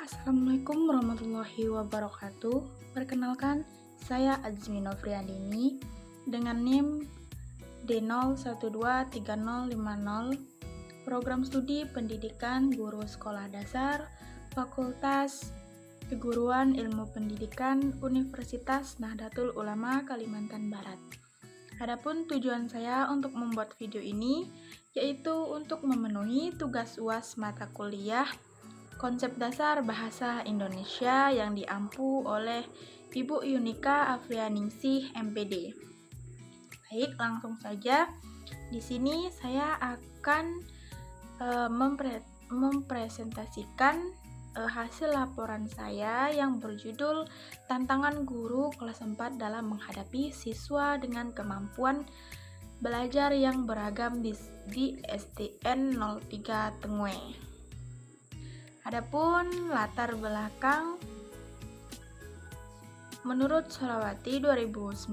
Assalamualaikum warahmatullahi wabarakatuh. Perkenalkan, saya Azmi Novriandini dengan NIM D0123050, Program Studi Pendidikan Guru Sekolah Dasar, Fakultas Keguruan Ilmu Pendidikan Universitas Nahdlatul Ulama Kalimantan Barat. Adapun tujuan saya untuk membuat video ini yaitu untuk memenuhi tugas UAS mata kuliah Konsep Dasar Bahasa Indonesia yang diampu oleh Ibu Yunika Afrianingsih MPD. Baik, langsung saja. Di sini saya akan mempresentasikan hasil laporan saya yang berjudul Tantangan Guru Kelas 4 dalam Menghadapi Siswa dengan Kemampuan Belajar yang Beragam di STN 03 Tengwe. Adapun latar belakang, menurut Solawati 2019,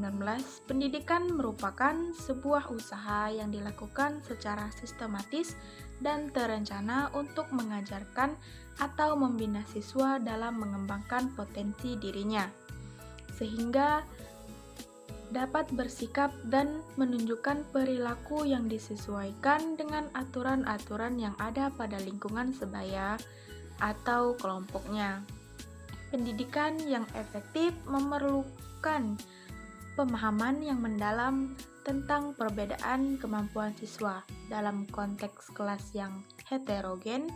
pendidikan merupakan sebuah usaha yang dilakukan secara sistematis dan terencana untuk mengajarkan atau membina siswa dalam mengembangkan potensi dirinya, sehingga dapat bersikap dan menunjukkan perilaku yang disesuaikan dengan aturan-aturan yang ada pada lingkungan sebaya atau kelompoknya. Pendidikan yang efektif memerlukan pemahaman yang mendalam tentang perbedaan kemampuan siswa. Dalam konteks kelas yang heterogen,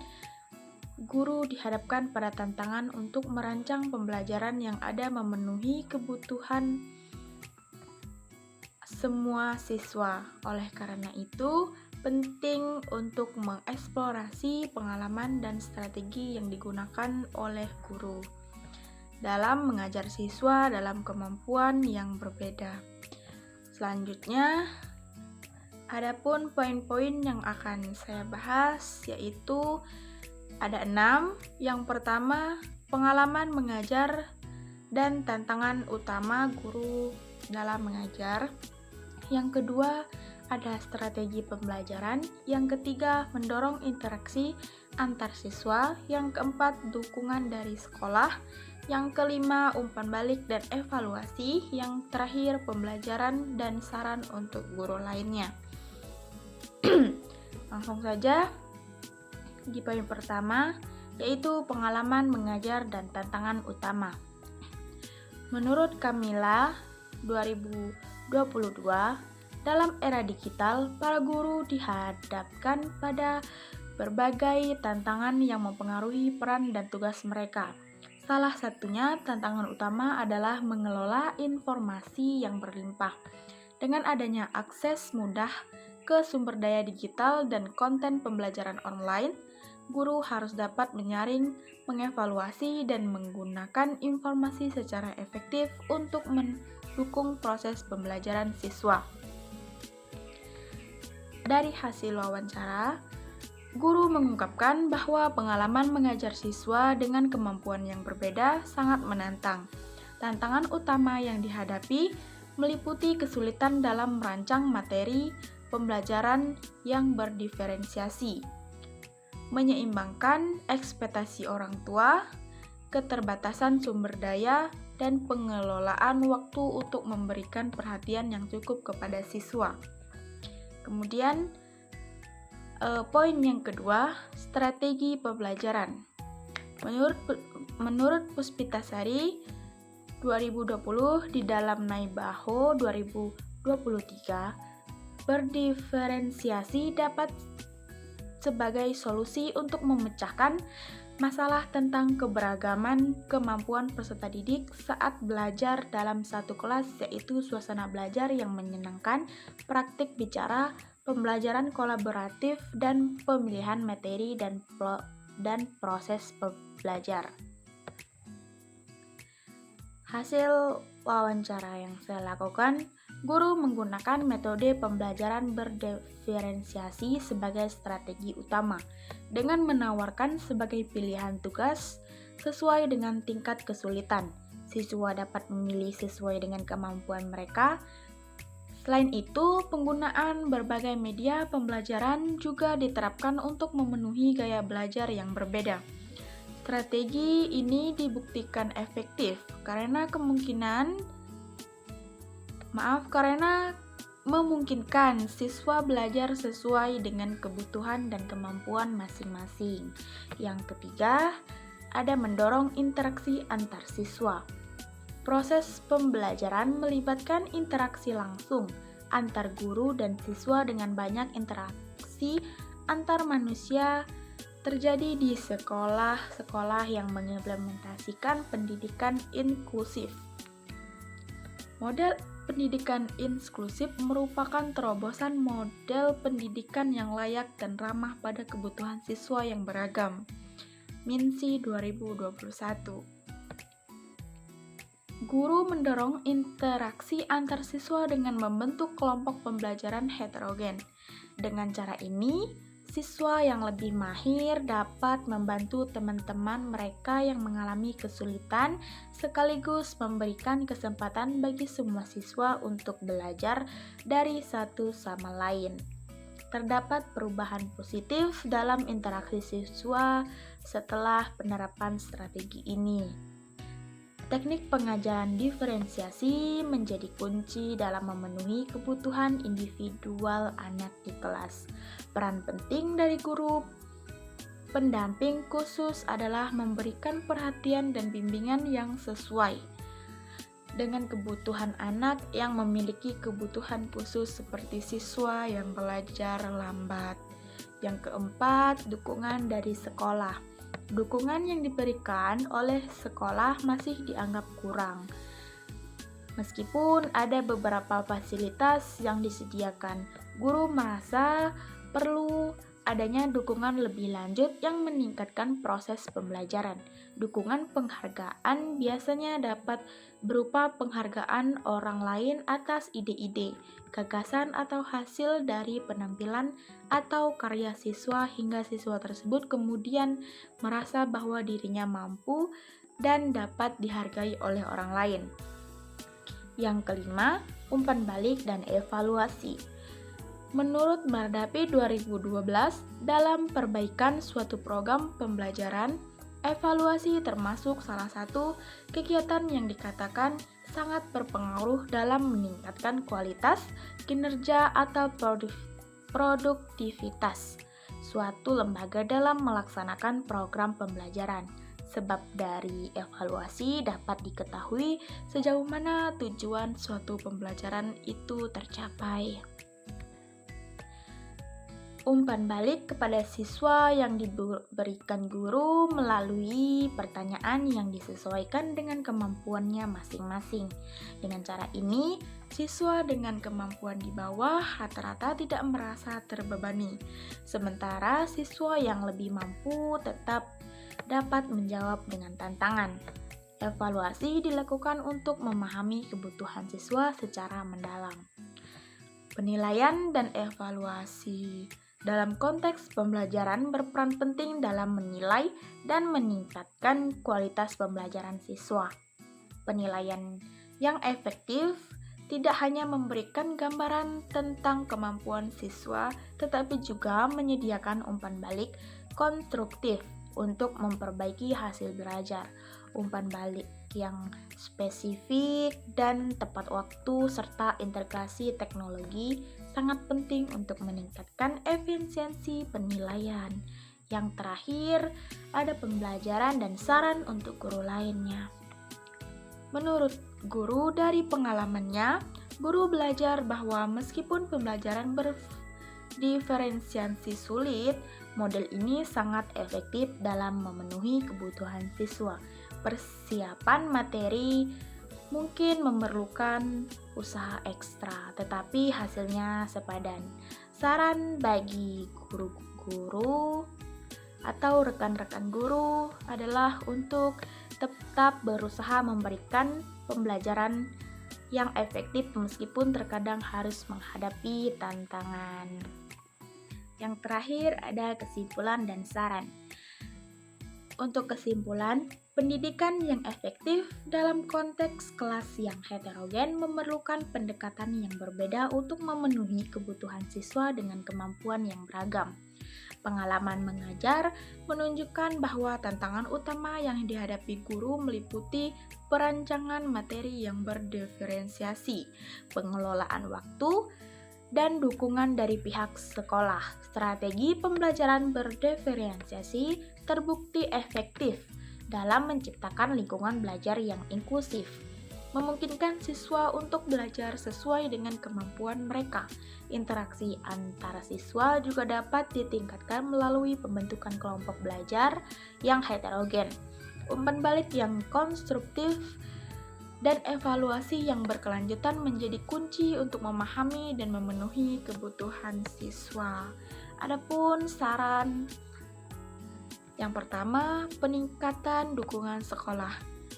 guru dihadapkan pada tantangan untuk merancang pembelajaran yang ada memenuhi kebutuhan semua siswa. Oleh karena itu, penting untuk mengeksplorasi pengalaman dan strategi yang digunakan oleh guru dalam mengajar siswa dalam kemampuan yang berbeda. Selanjutnya, adapun poin-poin yang akan saya bahas yaitu ada 6. Yang pertama, pengalaman mengajar dan tantangan utama guru dalam mengajar. Yang kedua, ada strategi pembelajaran. Yang ketiga, mendorong interaksi antar siswa. Yang keempat, dukungan dari sekolah. Yang kelima, umpan balik dan evaluasi. Yang terakhir, pembelajaran dan saran untuk guru lainnya. Langsung saja di poin pertama, yaitu pengalaman mengajar dan tantangan utama. Menurut Kamila 2022, dalam era digital, para guru dihadapkan pada berbagai tantangan yang mempengaruhi peran dan tugas mereka. Salah satunya, tantangan utama adalah mengelola informasi yang berlimpah. Dengan adanya akses mudah ke sumber daya digital dan konten pembelajaran online, guru harus dapat menyaring, mengevaluasi, dan menggunakan informasi secara efektif untuk mendukung proses pembelajaran siswa. Dari hasil wawancara, guru mengungkapkan bahwa pengalaman mengajar siswa dengan kemampuan yang berbeda sangat menantang. Tantangan utama yang dihadapi meliputi kesulitan dalam merancang materi pembelajaran yang berdiferensiasi, menyeimbangkan ekspektasi orang tua, keterbatasan sumber daya, dan pengelolaan waktu untuk memberikan perhatian yang cukup kepada siswa. Kemudian, poin yang kedua, strategi pembelajaran. Menurut Puspitasari 2020 di dalam Naibaho 2023, berdiferensiasi dapat sebagai solusi untuk memecahkan masalah tentang keberagaman kemampuan peserta didik saat belajar dalam satu kelas, yaitu suasana belajar yang menyenangkan, praktik bicara, pembelajaran kolaboratif, dan pemilihan materi dan proses belajar. Hasil wawancara yang saya lakukan, guru menggunakan metode pembelajaran berdiferensiasi sebagai strategi utama, dengan menawarkan sebagai pilihan tugas sesuai dengan tingkat kesulitan. Siswa dapat memilih sesuai dengan kemampuan mereka. Selain itu, penggunaan berbagai media pembelajaran juga diterapkan untuk memenuhi gaya belajar yang berbeda. Strategi ini dibuktikan efektif karena memungkinkan siswa belajar sesuai dengan kebutuhan dan kemampuan masing-masing. Yang ketiga, ada mendorong interaksi antar siswa. Proses pembelajaran melibatkan interaksi langsung antar guru dan siswa dengan banyak interaksi antar manusia terjadi di sekolah-sekolah yang mengimplementasikan pendidikan inklusif. Model pendidikan inklusif merupakan terobosan model pendidikan yang layak dan ramah pada kebutuhan siswa yang beragam. MINSI 2021. Guru mendorong interaksi antar siswa dengan membentuk kelompok pembelajaran heterogen. Dengan cara ini, siswa yang lebih mahir dapat membantu teman-teman mereka yang mengalami kesulitan, sekaligus memberikan kesempatan bagi semua siswa untuk belajar dari satu sama lain. Terdapat perubahan positif dalam interaksi siswa setelah penerapan strategi ini. Teknik pengajaran diferensiasi menjadi kunci dalam memenuhi kebutuhan individual anak di kelas. Peran penting dari guru pendamping khusus adalah memberikan perhatian dan bimbingan yang sesuai dengan kebutuhan anak yang memiliki kebutuhan khusus seperti siswa yang belajar lambat. Yang keempat, dukungan dari sekolah. Dukungan yang diberikan oleh sekolah masih dianggap kurang. Meskipun ada beberapa fasilitas yang disediakan, guru merasa perlu adanya dukungan lebih lanjut yang meningkatkan proses pembelajaran. Dukungan penghargaan biasanya dapat berupa penghargaan orang lain atas ide-ide, gagasan atau hasil dari penampilan atau karya siswa hingga siswa tersebut kemudian merasa bahwa dirinya mampu dan dapat dihargai oleh orang lain. Yang kelima, umpan balik dan evaluasi. Menurut Mardapi 2012, dalam perbaikan suatu program pembelajaran, evaluasi termasuk salah satu kegiatan yang dikatakan sangat berpengaruh dalam meningkatkan kualitas, kinerja, atau produktivitas suatu lembaga dalam melaksanakan program pembelajaran. Sebab dari evaluasi dapat diketahui sejauh mana tujuan suatu pembelajaran itu tercapai. Umpan balik kepada siswa yang diberikan guru melalui pertanyaan yang disesuaikan dengan kemampuannya masing-masing. Dengan cara ini, siswa dengan kemampuan di bawah rata-rata tidak merasa terbebani, sementara siswa yang lebih mampu tetap dapat menjawab dengan tantangan. Evaluasi dilakukan untuk memahami kebutuhan siswa secara mendalam. Penilaian dan evaluasi dalam konteks pembelajaran berperan penting dalam menilai dan meningkatkan kualitas pembelajaran siswa. Penilaian yang efektif tidak hanya memberikan gambaran tentang kemampuan siswa, tetapi juga menyediakan umpan balik konstruktif untuk memperbaiki hasil belajar. Umpan balik yang spesifik dan tepat waktu serta integrasi teknologi sangat penting untuk meningkatkan efisiensi penilaian. Yang terakhir, ada pembelajaran dan saran untuk guru lainnya. Menurut guru dari pengalamannya, guru belajar bahwa meskipun pembelajaran berdiferensiasi sulit, model ini sangat efektif dalam memenuhi kebutuhan siswa. Persiapan materi mungkin memerlukan usaha ekstra, tetapi hasilnya sepadan. Saran bagi guru-guru atau rekan-rekan guru adalah untuk tetap berusaha memberikan pembelajaran yang efektif meskipun terkadang harus menghadapi tantangan. Yang terakhir ada kesimpulan dan saran. Untuk kesimpulan, pendidikan yang efektif dalam konteks kelas yang heterogen memerlukan pendekatan yang berbeda untuk memenuhi kebutuhan siswa dengan kemampuan yang beragam. Pengalaman mengajar menunjukkan bahwa tantangan utama yang dihadapi guru meliputi perancangan materi yang berdiferensiasi, pengelolaan waktu, dan dukungan dari pihak sekolah. Strategi pembelajaran berdiferensiasi terbukti efektif dalam menciptakan lingkungan belajar yang inklusif, memungkinkan siswa untuk belajar sesuai dengan kemampuan mereka. Interaksi antara siswa juga dapat ditingkatkan melalui pembentukan kelompok belajar yang heterogen, umpan balik yang konstruktif, dan evaluasi yang berkelanjutan menjadi kunci untuk memahami dan memenuhi kebutuhan siswa. Adapun saran yang pertama, peningkatan dukungan sekolah.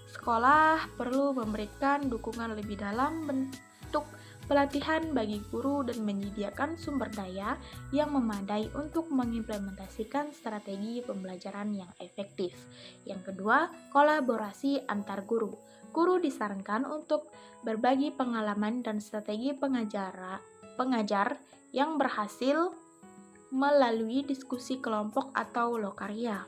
Sekolah perlu memberikan dukungan lebih dalam bentuk pelatihan bagi guru dan menyediakan sumber daya yang memadai untuk mengimplementasikan strategi pembelajaran yang efektif. Yang kedua, kolaborasi antar guru. Guru disarankan untuk berbagi pengalaman dan strategi pengajar yang berhasil melalui diskusi kelompok atau lokarya,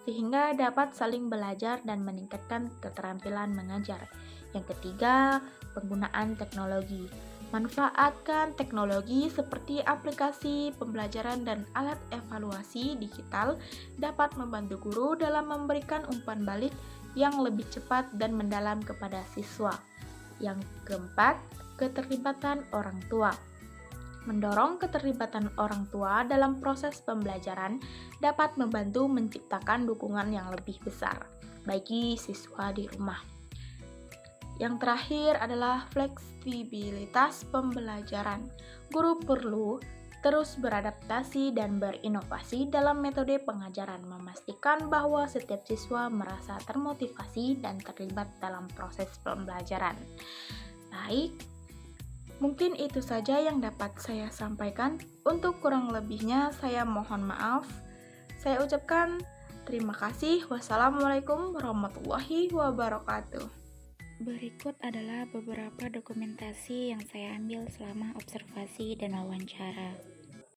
sehingga dapat saling belajar dan meningkatkan keterampilan mengajar. Yang ketiga, penggunaan teknologi. Manfaatkan teknologi seperti aplikasi pembelajaran dan alat evaluasi digital dapat membantu guru dalam memberikan umpan balik yang lebih cepat dan mendalam kepada siswa. Yang keempat, keterlibatan orang tua. Mendorong keterlibatan orang tua dalam proses pembelajaran dapat membantu menciptakan dukungan yang lebih besar bagi siswa di rumah. Yang terakhir adalah fleksibilitas pembelajaran. Guru perlu terus beradaptasi dan berinovasi dalam metode pengajaran, memastikan bahwa setiap siswa merasa termotivasi dan terlibat dalam proses pembelajaran. Baik, mungkin itu saja yang dapat saya sampaikan. Untuk kurang lebihnya saya mohon maaf. Saya ucapkan terima kasih. Wassalamualaikum warahmatullahi wabarakatuh. Berikut adalah beberapa dokumentasi yang saya ambil selama observasi dan wawancara.